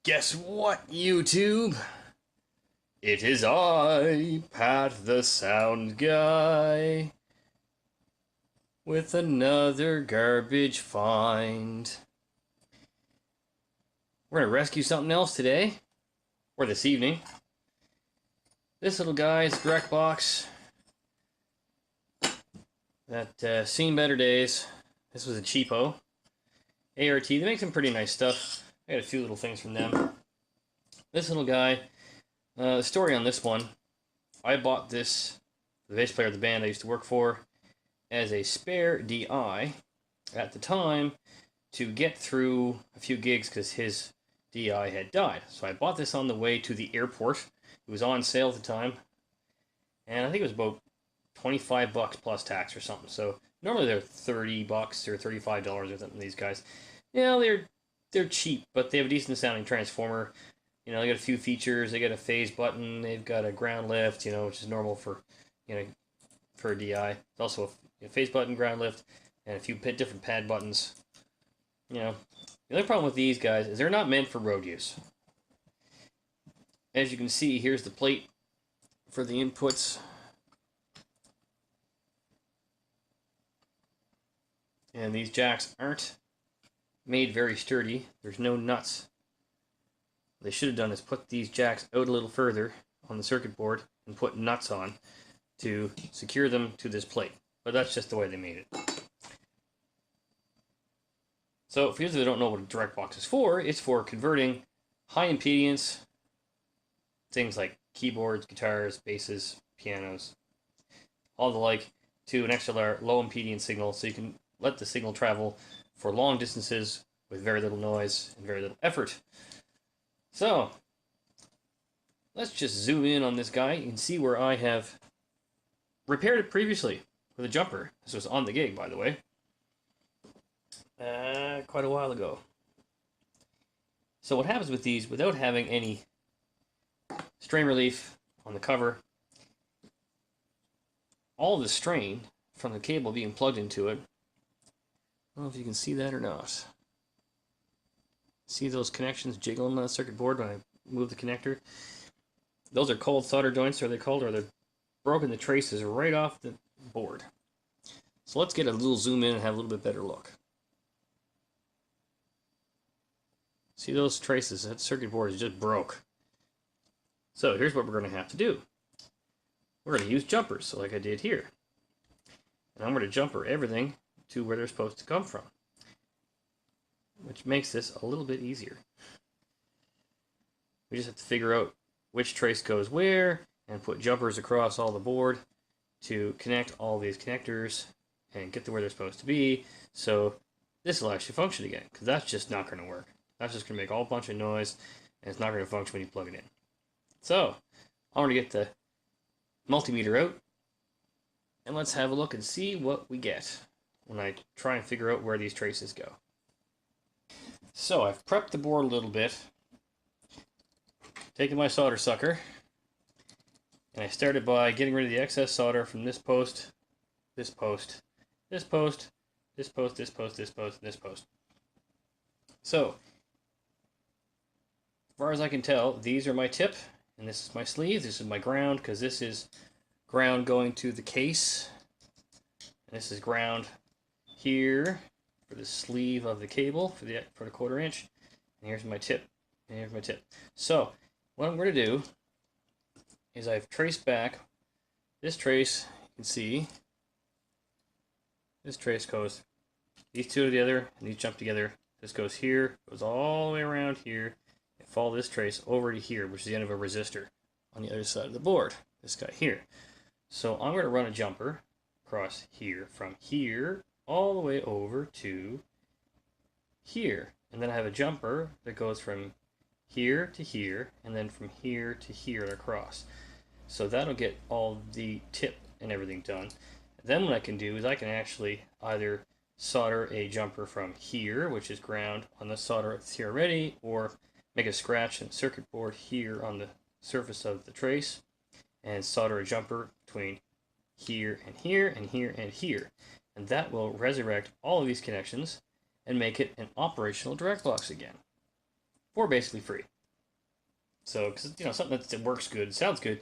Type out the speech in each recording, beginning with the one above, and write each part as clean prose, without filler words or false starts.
Guess what, YouTube? It is I, Pat the Sound Guy, with another garbage find. We're gonna rescue something else today, or this evening. This little guy's direct box that seen better days. This was a cheapo. ART, they make some pretty nice stuff. I got a few little things from them. This little guy, the story on this one, I bought this, the bass player of the band I used to work for, as a spare DI at the time to get through a few gigs because his DI had died. So I bought this on the way to the airport. It was on sale at the time, and I think it was about 25 bucks plus tax or something. So normally they're 30 bucks or $35 or something. These guys, they're cheap, but they have a decent sounding transformer. You know, they got a few features. They got a phase button. They've got a ground lift, which is normal for, for a DI. It's also a phase button, ground lift, and a few different pad buttons. The only problem with these guys is they're not meant for road use. As you can see, here's the plate for the inputs. And these jacks aren't made very sturdy. There's no nuts. What they should have done is put these jacks out a little further on the circuit board and put nuts on to secure them to this plate. But that's just the way they made it. So for those that don't know what a direct box is for, it's for converting high impedance, things like keyboards, guitars, basses, pianos, all the like, to an XLR low impedance signal, so you can let the signal travel for long distances with very little noise and very little effort. So let's just zoom in on this guy. You can see where I have repaired it previously with a jumper. This was on the gig, by the way, quite a while ago. So what happens with these, without having any strain relief on the cover, all the strain from the cable being plugged into it, I don't know if you can see that or not. See those connections jiggling on the circuit board when I move the connector? Those are cold solder joints, are they called, or they're broken the traces right off the board. So let's get a little zoom in and have a little bit better look. See those traces? That circuit board is just broke. So here's what we're going to have to do. We're going to use jumpers, so like I did here. And I'm going to jumper everything to where they're supposed to come from, which makes this a little bit easier. We just have to figure out which trace goes where and put jumpers across all the board to connect all these connectors and get to where they're supposed to be, so this will actually function again, because that's just not going to work. That's just going to make a whole bunch of noise, and it's not going to function when you plug it in. So I'm going to get the multimeter out, and let's have a look and see what we get when I try and figure out where these traces go. So I've prepped the board a little bit, taken my solder sucker, and I started by getting rid of the excess solder from this post, this post, this post, this post, this post, this post, and this post. So, as far as I can tell, these are my tip, and this is my sleeve. This is my ground, because this is ground going to the case, and this is ground here for the sleeve of the cable for the 1/4 inch. And here's my tip. And here's my tip. So what I'm going to do is I've traced back this trace. You can see this trace goes, these two together and these jump together. This goes here, goes all the way around here, and follow this trace over to here, which is the end of a resistor on the other side of the board. This guy here. So I'm going to run a jumper across here, from here all the way over to here, and then I have a jumper that goes from here to here, and then from here to here and across. So that'll get all the tip and everything done. Then what I can do is I can actually either solder a jumper from here, which is ground, on the solder that's here already, or make a scratch in the circuit board here on the surface of the trace and solder a jumper between here and here and here and here. And that will resurrect all of these connections and make it an operational direct box again, for basically free. So, because, you know, something that works good, sounds good,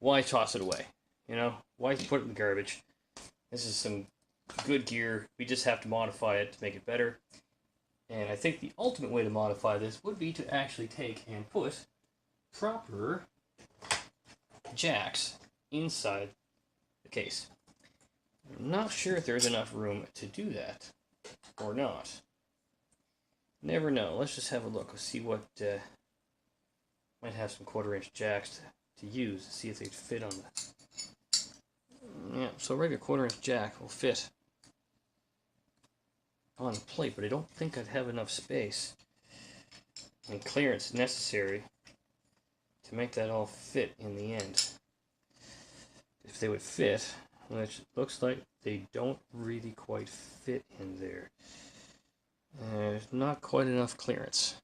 why toss it away? You know, why put it in the garbage? This is some good gear. We just have to modify it to make it better. And I think the ultimate way to modify this would be to actually take and put proper jacks inside the case. I'm not sure if there's enough room to do that or not. Never know. Let's just have a look. Let's see what might have some 1/4-inch jacks to use. See if they fit on the. Yeah, so a regular 1/4-inch jack will fit on the plate, but I don't think I'd have enough space and clearance necessary to make that all fit in the end. If they would fit, which looks like they don't really quite fit in there. There's not quite enough clearance.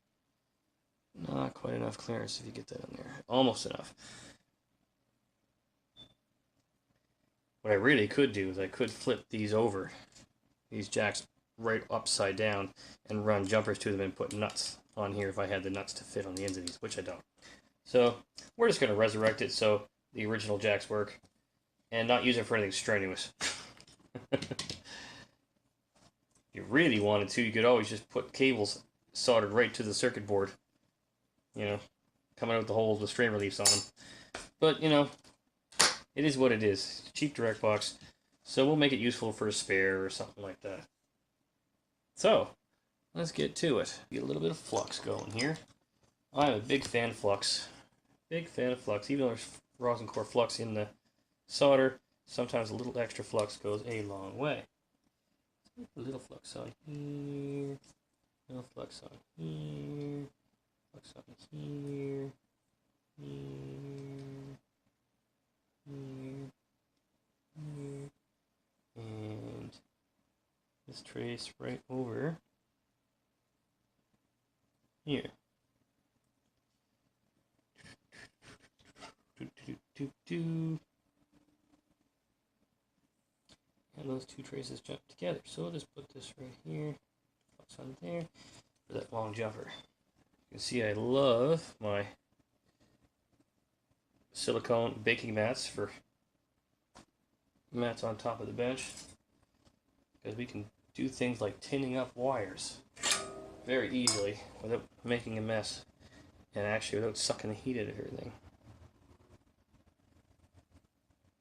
Not quite enough clearance if you get that in there. Almost enough. What I really could do is I could flip these over, these jacks right upside down, and run jumpers to them and put nuts on here if I had the nuts to fit on the ends of these, which I don't. So we're just going to resurrect it so the original jacks work and not use it for anything strenuous. If you really wanted to, you could always just put cables soldered right to the circuit board, you know, coming out the holes with strain reliefs on them. But, you know, it is what it is. It's a cheap direct box, so we'll make it useful for a spare or something like that. So, let's get to it. Get a little bit of flux going here. I'm a big fan of flux. Big fan of flux. Even though there's rosin core flux in the solder, sometimes a little extra flux goes a long way. A little flux on here. Little flux on here. Flux on here. Here. Here. Here. And this trace right over here. And those two traces jump together. So I'll just put this right here, flux on there, for that long jumper. You can see I love my silicone baking mats for mats on top of the bench, because we can do things like tinning up wires very easily without making a mess, and actually without sucking the heat out of everything.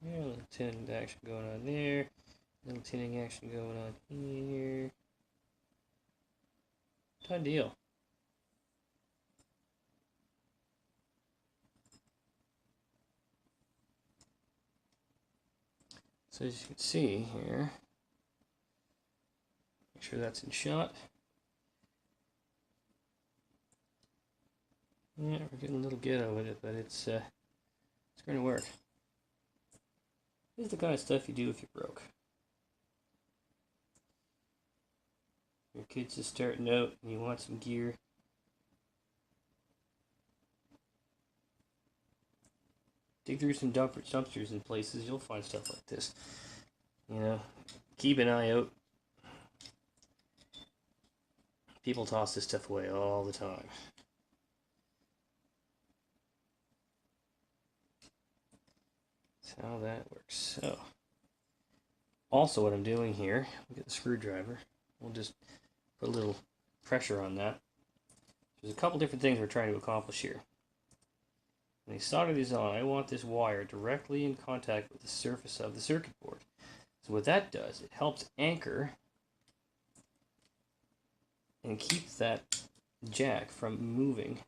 Yeah, a little tinning action going on there, a little tinning action going on here. Done deal. So as you can see here, make sure that's in shot. Yeah, we're getting a little ghetto with it, but it's going to work. This is the kind of stuff you do if you're broke. Your kid's just starting out and you want some gear. Dig through some dumpsters in places, you'll find stuff like this. You know, keep an eye out. People toss this stuff away all the time. That's how that works. So, also what I'm doing here, we'll get the screwdriver. We'll just put a little pressure on that. There's a couple different things we're trying to accomplish here. When you solder these on, I want this wire directly in contact with the surface of the circuit board. So what that does, it helps anchor and keep that jack from moving,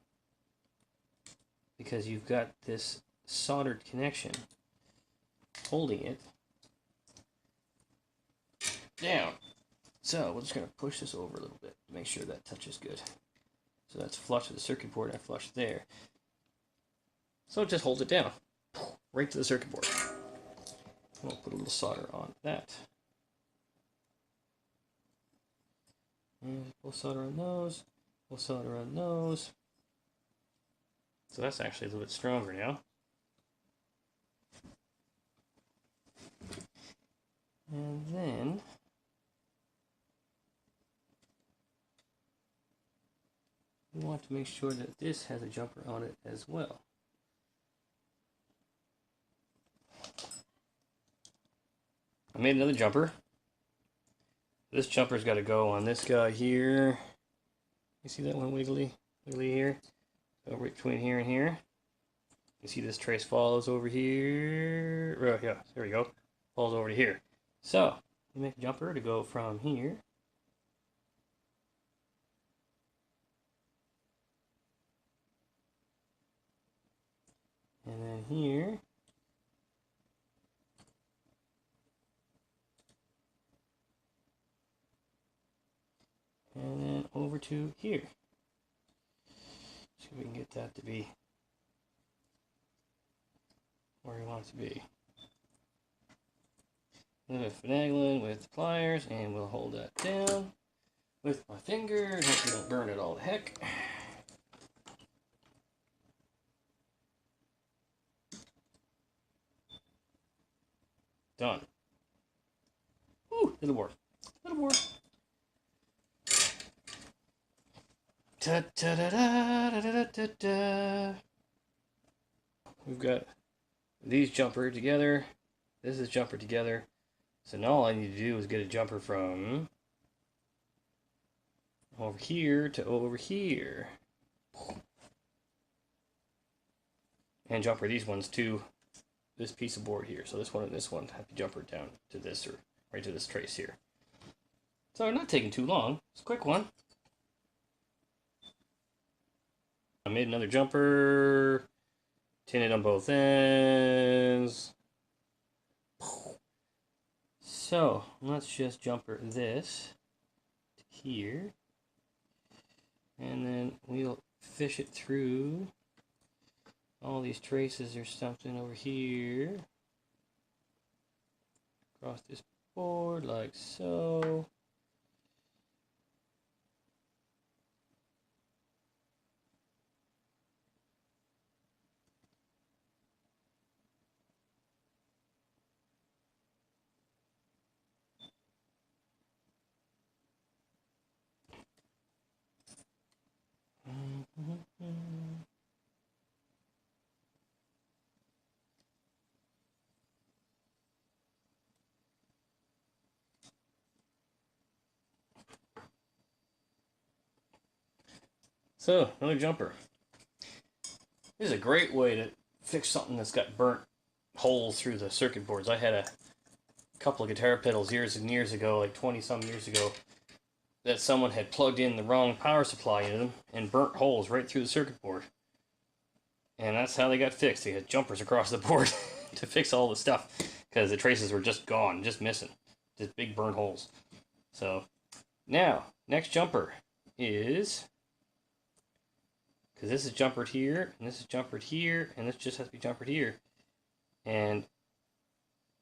because you've got this soldered connection holding it down. So we're just going to push this over a little bit to make sure that touches good. So that's flush with the circuit board and flush there. So it just holds it down, right to the circuit board. We'll put a little solder on that. And we'll solder on those. We'll solder on those. So that's actually a little bit stronger now. And then we want to make sure that this has a jumper on it as well. I made another jumper. This jumper's got to go on this guy here. You see that one wiggly here? Over between here and here. You see this trace follows over here. Oh, yeah, there we go. Falls over to here. So, you make a jumper to go from here. And then here. And then over to here. See if we can get that to be where we want it to be. A little bit of finagling with the pliers, and we'll hold that down with my finger and hope we don't burn it all to heck. Done. Ooh, little more. Little more. Ta ta da da da da da da. We've got these jumper together. This is jumper together. So now all I need to do is get a jumper from over here to over here. And jumper these ones to this piece of board here. So this one and this one have to jumper down to this, or right to this trace here. So not taking too long. It's a quick one. I made another jumper, tinted on both ends. So let's just jumper this to here, and then we'll fish it through all these traces or something over here, across this board like so. So, another jumper. This is a great way to fix something that's got burnt holes through the circuit boards. I had a couple of guitar pedals years and years ago, like 20 some years ago, that someone had plugged in the wrong power supply into them and burnt holes right through the circuit board. And that's how they got fixed. They had jumpers across the board to fix all the stuff, because the traces were just gone, just missing. Just big burnt holes. So, now, next jumper is, because this is jumpered here, and this is jumpered here, and this just has to be jumpered here. And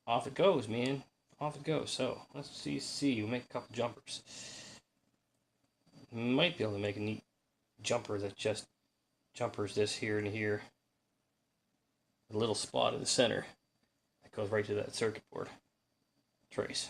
off it goes, man. Off it goes. So, let's see. We'll make a couple jumpers. Might be able to make a neat jumper that just jumpers this here and here. A little spot in the center that goes right to that circuit board trace.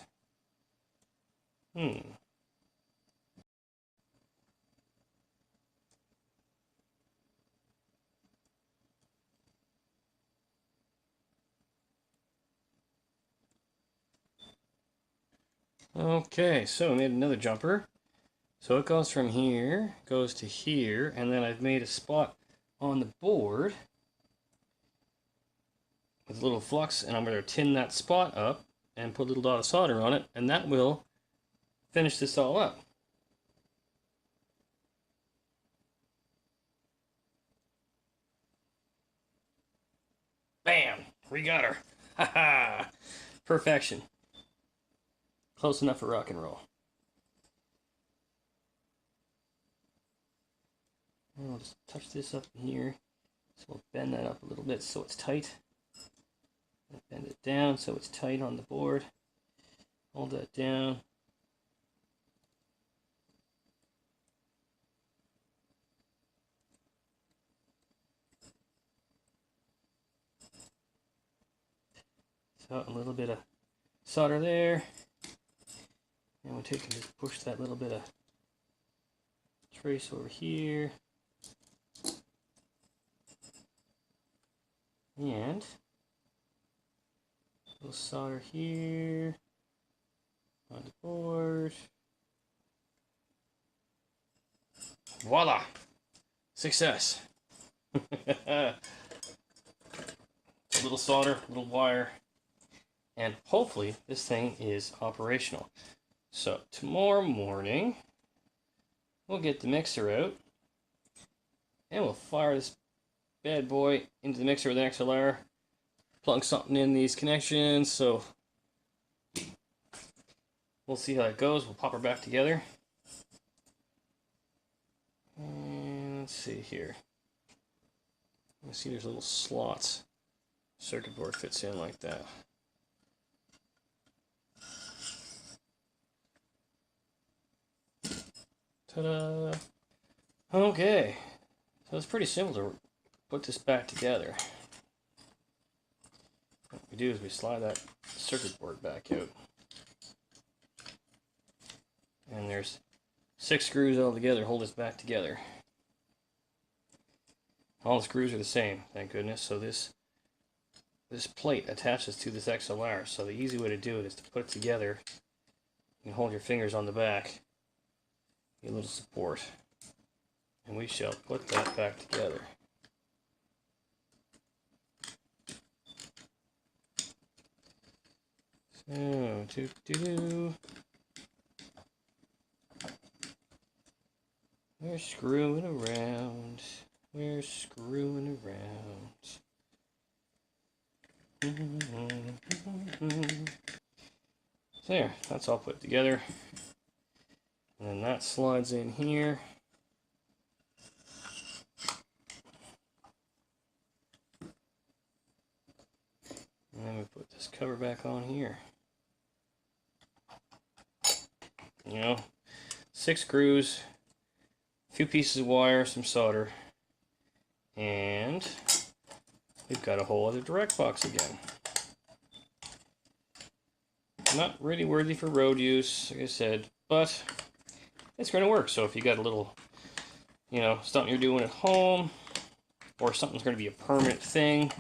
Okay, so I made another jumper. So it goes from here, goes to here, and then I've made a spot on the board with a little flux, and I'm going to tin that spot up and put a little dot of solder on it, and that will finish this all up. Bam! We got her! Haha! Perfection. Close enough for rock and roll. And we'll just touch this up in here. So we'll bend that up a little bit so it's tight. And bend it down so it's tight on the board. Hold that down. So a little bit of solder there. And we'll take and just push that little bit of trace over here. And we'll solder here on the board. Voila! Success! A little solder, a little wire, and hopefully this thing is operational. So tomorrow morning, we'll get the mixer out, and we'll fire this bad boy into the mixer with an XLR, plug something in these connections, so we'll see how it goes. We'll pop her back together. And let's see here. You see there's little slots. Circuit board fits in like that. Ta-da! Okay, so it's pretty simple to put this back together. What we do is we slide that circuit board back out. And there's 6 screws all together hold this back together. All the screws are the same, thank goodness. So this plate attaches to this XLR. So the easy way to do it is to put it together. You can hold your fingers on the back, get a little support, and we shall put that back together. So, we're screwing around. We're screwing around. There, that's all put together. And then that slides in here. And then we put this cover back on here. You know, 6 screws, a few pieces of wire, some solder, and we've got a whole other direct box again. Not really worthy for road use, like I said, but it's going to work. So if you got a little, you know, something you're doing at home, or something's going to be a permanent thing,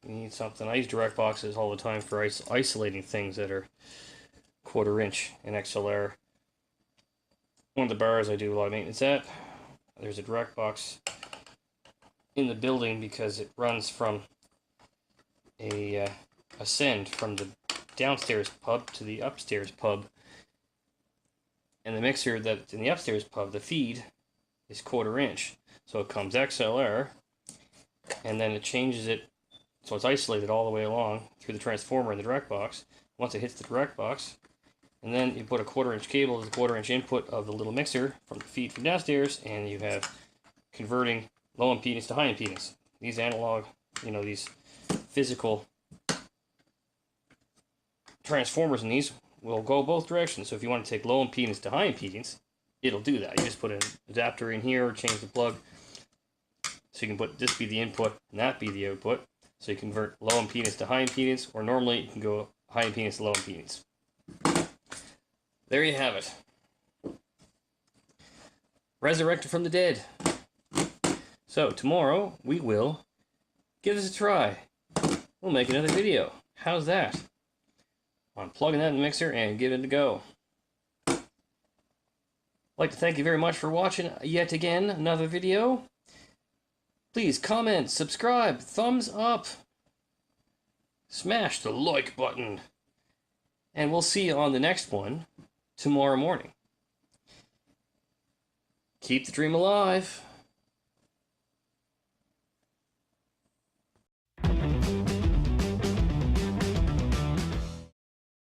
you need something. I use direct boxes all the time for isolating things that are 1/4 inch in XLR. One of the bars I do a lot of maintenance at, there's a direct box in the building because it runs from a send from the downstairs pub to the upstairs pub, and the mixer that's in the upstairs pub, the feed, is 1/4 inch. So it comes XLR, and then it changes it so it's isolated all the way along through the transformer in the direct box. Once it hits the direct box, and then you put a 1/4 inch cable to the 1/4 inch input of the little mixer from the feed from downstairs, and you have converting low impedance to high impedance. These analog, you know, these physical transformers in these will go both directions. So if you want to take low impedance to high impedance, it'll do that. You just put an adapter in here or change the plug. So you can put this be the input and that be the output. So you convert low impedance to high impedance, or normally you can go high impedance to low impedance. There you have it. Resurrected from the dead. So tomorrow we will give this a try. We'll make another video. How's that? On plugging that in the mixer and giving it a go. I'd like to thank you very much for watching yet again another video. Please comment, subscribe, thumbs up, smash the like button, and we'll see you on the next one tomorrow morning. Keep the dream alive.